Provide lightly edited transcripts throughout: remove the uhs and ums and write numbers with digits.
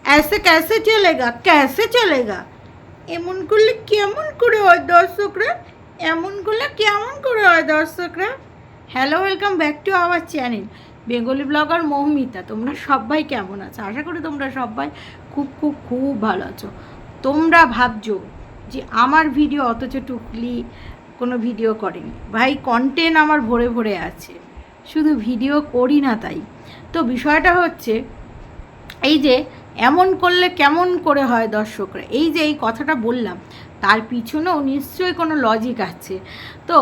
ऐसे कैसे चलेगा, कैसे चलेगा? এমন করলে কেমন করে হয় দর্শকরা, এমন করলে কেমন করে হয় দর্শকরা। Hello, welcome back to our channel Bengali blogger Moumita. তোমরা সবাই কেমন আছো? আশা করি তোমরা সবাই খুব খুব খুব ভালো আছো। তোমরা ভাবছো যে আমার ভিডিও অথচ টুকলি কোনো ভিডিও করেনি। ভাই, কন্টেন্ট আমার ভরে ভরে আছে, শুধু ভিডিও করি না তাই। তো বিষয়টা হচ্ছে এই যে এমন করলে কেমন করে হয় দর্শকরা, এই যে এই কথাটা বললাম তার পিছনেও নিশ্চয়ই কোনো লজিক আছে। তো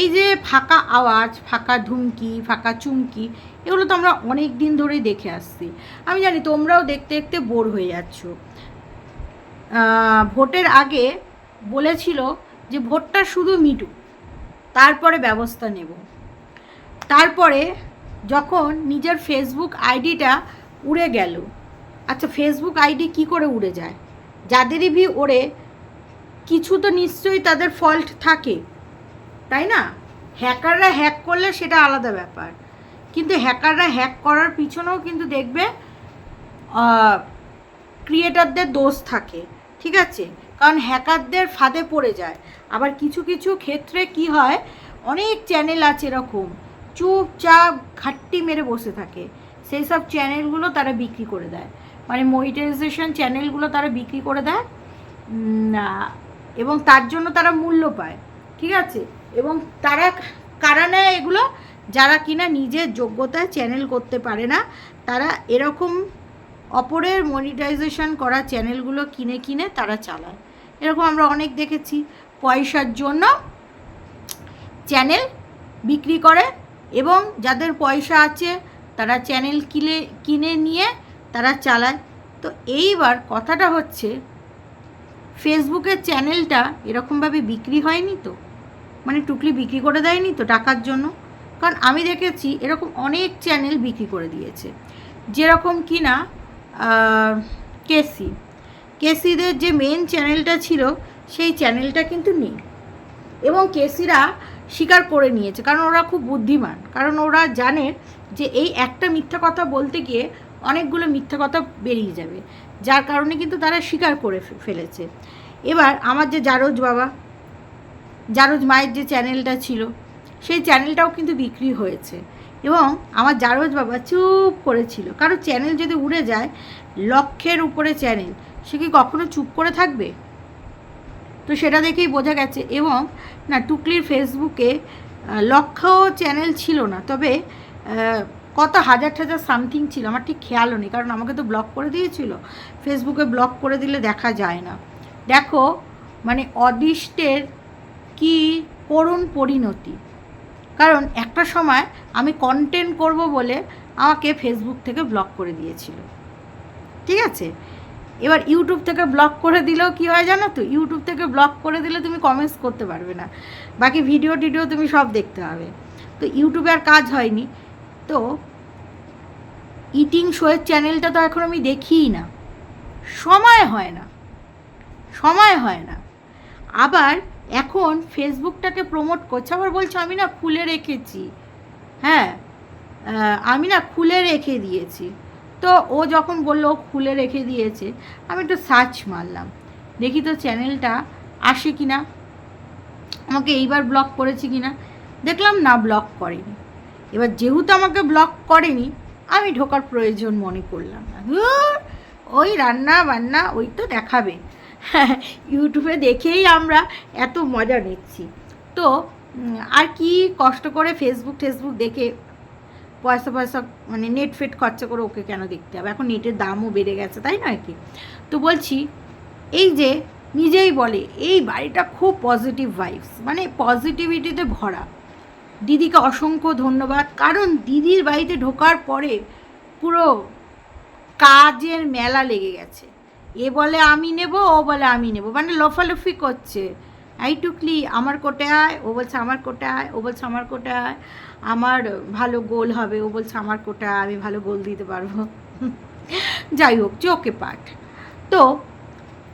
এই যে ফাঁকা আওয়াজ, ফাঁকা ধুমকি, ফাঁকা চুমকি, এগুলো তো আমরা অনেক দিন ধরেই দেখে আসছি। আমি জানি তোমরাও দেখতে দেখতে বোর হয়ে যাচ্ছ। ভোটের আগে বলেছিল যে ভোটটা শুধু মিটুক, তারপরে ব্যবস্থা নেব। তারপরে যখন নিজের ফেসবুক আইডিটা উড়ে গেল, আচ্ছা ফেসবুক আইডি কি করে উড়ে যায়? যাদেরই ভি ওড়ে কিছু তো নিশ্চয়ই তাদের ফল্ট থাকে, তাই না? হ্যাকাররা হ্যাক করলে সেটা আলাদা ব্যাপার, কিন্তু হ্যাকাররা হ্যাক করার পিছনেও কিন্তু দেখবে ক্রিয়েটারদের দোষ থাকে, ঠিক আছে? কারণ হ্যাকারদের ফাঁদে পড়ে যায়। আবার কিছু কিছু ক্ষেত্রে কি হয়, অনেক চ্যানেল আছে এরকম চুপচাপ ঘাট্টি মেরে বসে থাকে, সেই সব চ্যানেলগুলো তারা বিক্রি করে দেয়, মানে মনিটাইজেশন চ্যানেলগুলো তারা বিক্রি করে দেয়, এবং তার জন্য তারা মূল্য পায়, ঠিক আছে? এবং তারা কারা নেয় এগুলো? যারা কিনা নিজের যোগ্যতায় চ্যানেল করতে পারে না, তারা এরকম অপরের মনিটাইজেশন করা চ্যানেলগুলো কিনে কিনে তারা চালায়। এরকম আমরা অনেক দেখেছি, পয়সার জন্য চ্যানেল বিক্রি করে, এবং যাদের পয়সা আছে তারা চ্যানেল কিনে নিয়ে তারা চালায়। তো এইবার কথাটা হচ্ছে, ফেসবুকের চ্যানেলটা এরকমভাবে বিক্রি হয়নি তো, মানে টুকলি বিক্রি করে দেয়নি তো টাকার জন্য? কারণ আমি দেখেছি এরকম অনেক চ্যানেল বিক্রি করে দিয়েছে, যেরকম কিনা কেসিদের যে মেন চ্যানেলটা ছিল সেই চ্যানেলটা কিন্তু নেই, এবং কেসিরা স্বীকার করে নিয়েছে, কারণ ওরা খুব বুদ্ধিমান, কারণ ওরা জানে যে এই একটা মিথ্যা কথা বলতে গিয়ে অনেকগুলো মিথ্যা কথা বেরিয়ে যাবে, যার কারণে কিন্তু তারা স্বীকার করে ফেলেছে। এবার আমার যে জারজ মায়ের যে চ্যানেলটা ছিল সেই চ্যানেলটাও কিন্তু বিক্রি হয়েছে, এবং আমার জারজ বাবা চুপ করেছিল। কারণ চ্যানেল যদি উড়ে যায়, লক্ষের উপরে চ্যানেল, সে কি কখনো চুপ করে থাকবে? তো সেটা দেখেই বোঝা গেছে। এবং না, টুকলির ফেসবুকে লক্ষ চ্যানেল ছিল না, তবে কত হাজার সামথিং ছিল, আমার ঠিক খেয়ালও নেই, কারণ আমাকে তো ব্লক করে দিয়েছিল। ফেসবুকে ব্লক করে দিলে দেখা যায় না। দেখো, মানে অদৃষ্টের কি করুণ পরিণতি। কারণ একটা সময় আমি কন্টেন্ট করব বলে আমাকে ফেসবুক থেকে ব্লক করে দিয়েছিল, ঠিক আছে? এবার ইউটিউব থেকে ব্লক করে দিলেও কী হয় জানো তো? ইউটিউব থেকে ব্লক করে দিলে তুমি কমেন্টস করতে পারবে না, বাকি ভিডিও তুমি সব দেখতে হবে। তো ইউটিউবে আর কাজ হয়নি। তো ইটিং শোয়ের চ্যানেলটা তো এখন আমি দেখিই না, সময় হয় না। আবার এখন ফেসবুকটাকে প্রমোট করছে, আবার বলছে আমি না খুলে রেখেছি। হ্যাঁ, আমি না খুলে রেখে দিয়েছি। তো ও যখন বললো খুলে রেখে দিয়েছে, আমি একটু সার্চ মারলাম, দেখি তো চ্যানেলটা আসে কি না, আমাকে এইবার ব্লক করেছে কি না। দেখলাম না, ব্লক করেনি। এবার যেহেতু আমাকে ব্লক করেনি, আমি ঢোকার প্রয়োজন মনে করলাম না। ওই রান্না বান্না ওই তো দেখাবে, ইউটিউবে দেখেই আমরা এত মজা নিচ্ছি। তো আর কি কষ্ট করে ফেসবুক দেখে পয়সা মানে নেট ফেট খরচা করে ওকে কেন দেখতে হবে? এখন নেটের দামও বেড়ে গেছে, তাই নয় কি? তো বলছি, এই যে নিজেই বলে এই বাড়িটা খুব পজিটিভ ভাইবস, মানে পজিটিভিটিতে ভরা। দিদিকে অসংখ্য ধন্যবাদ, কারণ দিদির বাড়িতে ঢোকার পরে পুরো কাজের মেলা লেগে গেছে। এ বলে আমি নেব, ও বলে আমি নেব, মানে লফালফি করছে। এই টুকলি আমার কোটে আয়, ও বলছে আমার কোটে আয়, ও বলছে আমার কোটে আয়, আমার ভালো গোল হবে, ও বলছে আমার কোটে আয়, আমি ভালো গোল দিতে পারবো। যাই হোক, চোখে পাঠ। তো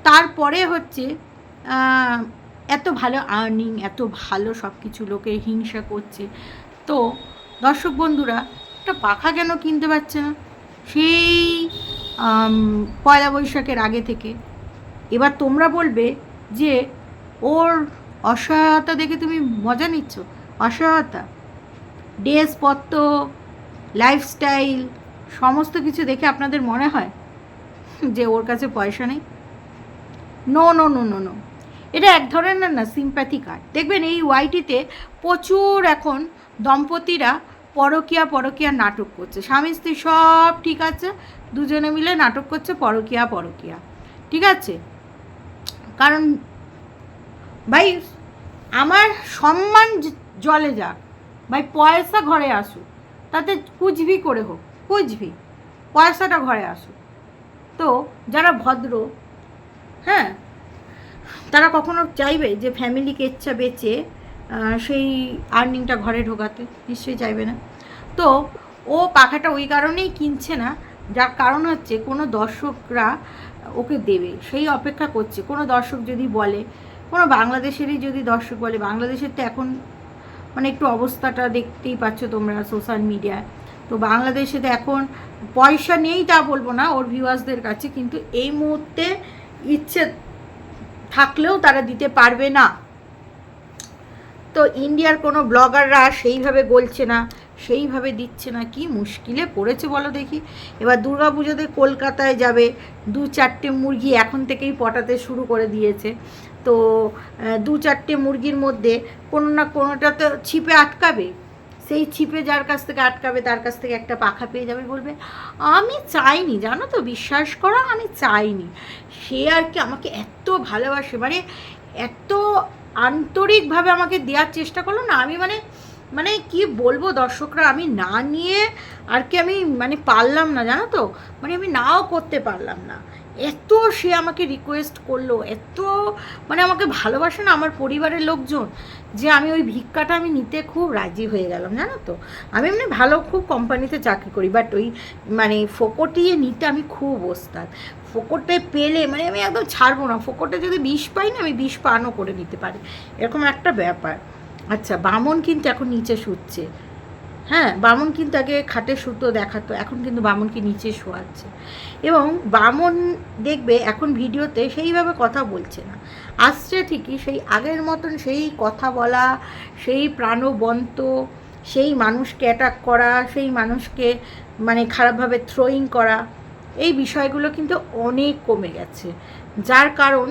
তারপরে হচ্ছে এত ভালো আর্নিং, এত ভালো সব কিছু, লোকে হিংসা করছে। তো দর্শক বন্ধুরা, একটা পাখা কেন কিনতে পারছে না? সেই পয়লা বৈশাখের আগে থেকে। এবার তোমরা বলবে যে ওর অসহায়তা দেখে তুমি মজা নিচ্ছ। অসহায়তা, ড্রেসপত্র, লাইফস্টাইল সমস্ত কিছু দেখে আপনাদের মনে হয় যে ওর কাছে পয়সা নেই? No no no no no, এটা এক ধরনের না সিম্প্যাথি কার্ড। দেখবেন এই ওয়াইটিতে প্রচুর এখন দম্পতিরা পরকীয়া নাটক করছে, স্বামী স্ত্রী সব ঠিক আছে, দুজনে মিলে নাটক করছে পরকীয়া, ঠিক আছে? কারণ ভাই আমার সম্মান জলে যাক, ভাই পয়সা ঘরে আসুক, তাতে কুচভি করে হোক, কুচভি পয়সাটা ঘরে আসুক। তো যারা ভদ্র, হ্যাঁ, তারা কখনো চাইবে যে ফ্যামিলি কেচ্ছা বেচে সেই আর্নিংটা ঘরে ঢোকাতে? নিশ্চয়ই চাইবে না। তো ও পাখাটা ওই কারণেই কিনছে না, যার কারণ হচ্ছে কোনো দর্শকরা ওকে দেবে সেই অপেক্ষা করছে। কোনো দর্শক যদি বলে, কোনো বাংলাদেশেরই যদি দর্শক বলে, বাংলাদেশের তো এখন মানে একটু অবস্থাটা দেখতেই পাচ্ছ তোমরা সোশ্যাল মিডিয়ায়, তো বাংলাদেশে তো এখন পয়সা নেই তা বলবো না ওর ভিউয়ার্সদের কাছে, কিন্তু এই মুহূর্তে ইচ্ছে থাকলেও তারা দিতে পারবে না। তো ইন্ডিয়ার কোনো ব্লগাররা সেইভাবে বলছে না, সেইভাবে দিচ্ছে না, কি মুশকিলে পড়েছে বলো দেখি। এবার দুর্গা পুজোতে কলকাতায় যাবে, 2-4টে মুরগি এখন থেকেই পটাতে শুরু করে দিয়েছে। তো 2-4টে মুরগির মধ্যে কোনো না কোনোটা তো ছিপে আটকাবে, সেই ছিপে যার কাছ থেকে আটকাবে তার কাছ থেকে একটা পাখা পেয়ে যাবে, বলবে আমি চাইনি, জানো তো, বিশ্বাস করো আমি চাইনি। সে আর কি আমাকে এত ভালোবাসে, মানে এত আন্তরিকভাবে আমাকে দেওয়ার চেষ্টা করলো না, আমি মানে কি বলবো দর্শকরা, আমি না নিয়ে আর কি আমি মানে পারলাম না, জানো তো, মানে আমি নাও করতে পারলাম না। এত সে আমাকে রিকোয়েস্ট করলো, এত মানে আমাকে ভালোবাসে না আমার পরিবারের লোকজন, যে আমি ওই ভিক্ষাটা আমি নিতে খুব রাজি হয়ে গেলাম, জানো তো। আমি এমনি ভালো খুব কোম্পানিতে চাকরি করি, বাট ওই মানে ফোকটিয়ে নিতে আমি খুব ওস্তাদ। ফোকটে পেলে মানে আমি একদম ছাড়বো না, ফোকটে যদি 20 পাই না আমি 20 পানও করে নিতে পারি, এরকম একটা ব্যাপার। আচ্ছা, বামন কিন্তু এখন নিচে শুচ্ছে, হ্যাঁ, বামন কিন্তু আগে খাটে শুতো দেখাতো, এখন কিন্তু বামনকে নিচে শোয়াচ্ছে। এবং বামন দেখবে এখন ভিডিওতে সেইভাবে কথা বলছে না, আসছে ঠিকই সেই আগের মতন সেই কথা বলা, সেই প্রাণবন্ত, সেই মানুষকে অ্যাটাক করা, সেই মানুষকে মানে খারাপভাবে থ্রোয়িং করা, এই বিষয়গুলো কিন্তু অনেক কমে গেছে। যার কারণ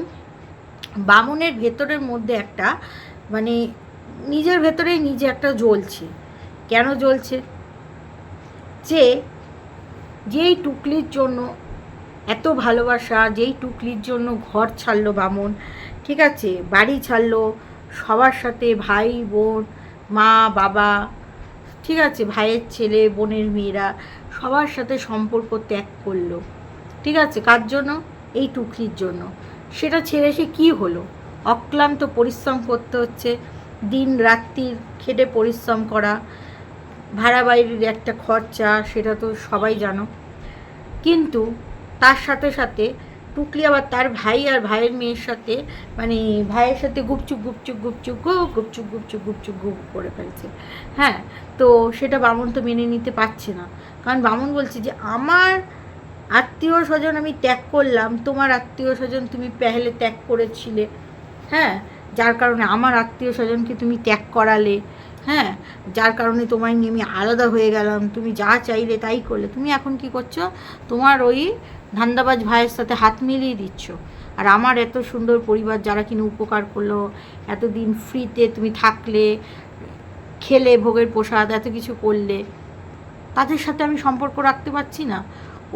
বামনের ভেতরের মধ্যে একটা মানে নিজের ভেতরেই নিজে একটা জ্বলছে। কেন জ্বলছে? যেই টুকলির জন্য এত ভালোবাসা, যেই টুকলির জন্য ঘর ছাড়লো বামন, ঠিক আছে, বাড়ি ছাড়লো, সবার সাথে ভাই বোন মা বাবা, ঠিক আছে, ভাইয়ের ছেলে বোনের মেয়েরা সবার সাথে সম্পর্ক ত্যাগ করলো, ঠিক আছে, কার জন্য? এই টুকলির জন্য। সেটা ছেড়ে সে কী হলো? অক্লান্ত পরিশ্রম করতে হচ্ছে, দিন রাত্রির খেটে পরিশ্রম করা, ভাড়া বাড়ির একটা খরচা, সেটা তো সবাই জানো। কিন্তু তার সাথে সাথে টুকলি আবার তার ভাই আর ভাইয়ের মেয়ের সাথে মানে ভাইয়ের সাথে গুপচুপ করে ফেলছে, হ্যাঁ। তো সেটা বামন তো মেনে নিতে পারছে না, কারণ বামন বলছে যে আমার আত্মীয় স্বজন আমি ত্যাগ করলাম, তোমার আত্মীয় স্বজন তুমি পেহলে ত্যাগ করেছিলে, হ্যাঁ, যার কারণে আমার আত্মীয় স্বজনকে তুমি ত্যাগ করালে, হ্যাঁ, যার কারণে তোমায় নিয়ে আমি আলাদা হয়ে গেলাম, তুমি যা চাইলে তাই করলে, তুমি এখন কি করছো? তোমার ওই ধান্দাবাজ ভাইয়ের সাথে হাত মিলিয়ে দিচ্ছ। আর আমার এত সুন্দর পরিবার যারা কিনা উপকার করলো, এতদিন ফ্রিতে তুমি থাকলে, খেলে ভোগের প্রসাদ, এত কিছু করলে, তাদের সাথে আমি সম্পর্ক রাখতে পারছি না।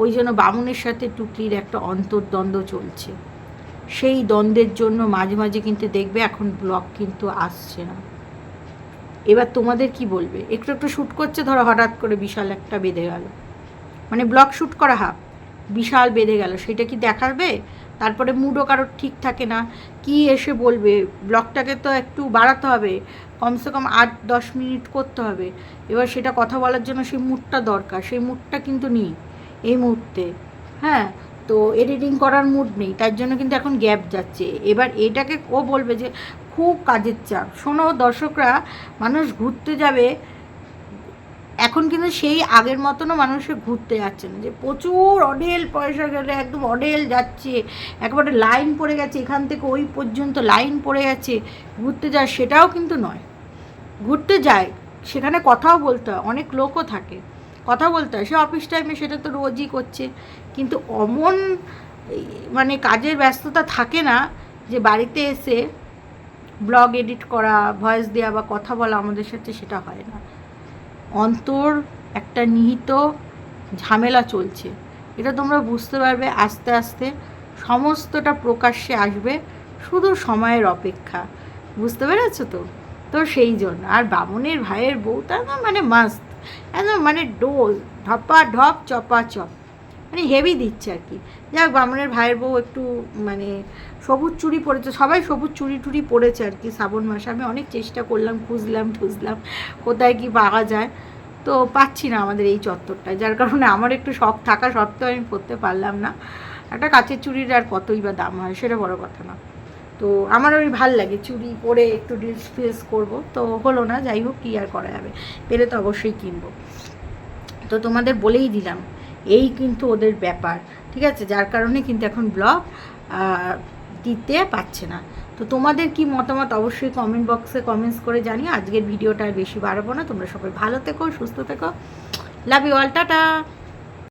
ওই জন্য বামুনের সাথে টুকলির একটা অন্তর্দ্বন্দ্ব চলছে। সেই দ্বন্দ্বের জন্য মাঝে মাঝে কিন্তু দেখবে এখন ব্লগ কিন্তু আসছে না। এবার তোমাদের কি বলবে? একটু একটু শ্যুট করছে, ধরো হঠাৎ করে বিশাল একটা বেঁধে গেল, মানে ব্লগ শ্যুট করা হাফ, বিশাল বেঁধে গেল, সেটা কি দেখাবে? তারপরে মুডও কারোর ঠিক থাকে না, কি এসে বলবে? ব্লগটাকে তো একটু বাড়াতে হবে, কমসে কম 8-10 মিনিট করতে হবে। এবার সেটা কথা বলার জন্য সেই মুডটা দরকার, সেই মুডটা কিন্তু নেই এই মুহূর্তে, হ্যাঁ। তো এডিটিং করার মুড নেই, তার জন্য কিন্তু এখন গ্যাপ যাচ্ছে। এবার এটাকে ও বলবে যে খুব কাজের চাপ। শোনো দর্শকরা, মানুষ ঘুরতে যাবে এখন কিন্তু সেই আগের মতনও মানুষে ঘুরতে যাচ্ছে না, যে প্রচুর অডেল পয়সা গেলে একদম অডেল যাচ্ছে, একেবারে লাইন পড়ে গেছে, এখান থেকে ওই পর্যন্ত লাইন পড়ে গেছে ঘুরতে যায়, সেটাও কিন্তু নয়। ঘুরতে যায়, সেখানে কথাও বলতে হয়, অনেক লোকও থাকে, কথা বলতে হয়, সে অফিস টাইমে সেটা তো রোজই করছে, কিন্তু অমন মানে কাজের ব্যস্ততা থাকে না যে বাড়িতে এসে ব্লগ এডিট করা, ভয়েস দেওয়া বা কথা বলা আমাদের সাথে, সেটা হয় না। অন্তর একটা নিহিত ঝামেলা চলছে, এটা তোমরা বুঝতে পারবে আস্তে আস্তে, সমস্তটা প্রকাশ্যে আসবে, শুধু সময়ের অপেক্ষা। বুঝতে পেরেছো তো? তো সেই জন্য আর বামুনের ভাইয়ের বউটা না মানে মাস্ত, একদম মানে ডোজ, ঢপা ঢপ চপা চপ, মানে হেভি দিচ্ছে আর কি। যাক, বামুনের ভাইয়ের বউ একটু মানে সবুজ চুড়ি পরেছে, সবাই সবুজ চুড়ি টুড়ি পরেছে আর কি শ্রাবণ মাসে। আমি অনেক চেষ্টা করলাম, খুঁজলাম কোথায় কি পাওয়া যায়, তো পাচ্ছি না আমাদের এই চত্বরটায়, যার কারণে আমার একটু শখ থাকা সত্ত্বেও আমি পরতে পারলাম না। একটা কাচের চুড়ির আর কতই বা দাম হয়, সেটা বড় কথা না। তো আমার ওই ভাল লাগে চুড়ি পরে একটু রিলস ফিলস করবো, তো হলো না, যাই হোক, কী আর করা যাবে, পেলে তো অবশ্যই কিনবো। তো তোমাদের বলেই দিলাম, এই কিন্তু ওদের ব্যাপার, ঠিক আছে, যার কারণে কিন্তু এখন ব্লগ দিতে পারছে না। তো তোমাদের কি মতামত অবশ্যই কমেন্ট বক্সে কমেন্টস করে জানিও। আজকের ভিডিওটা আর বেশি বাড়াবো না, তোমরা সবাই ভালো থেকো, সুস্থ থেকো, লাভ ইউ অল, টাটা।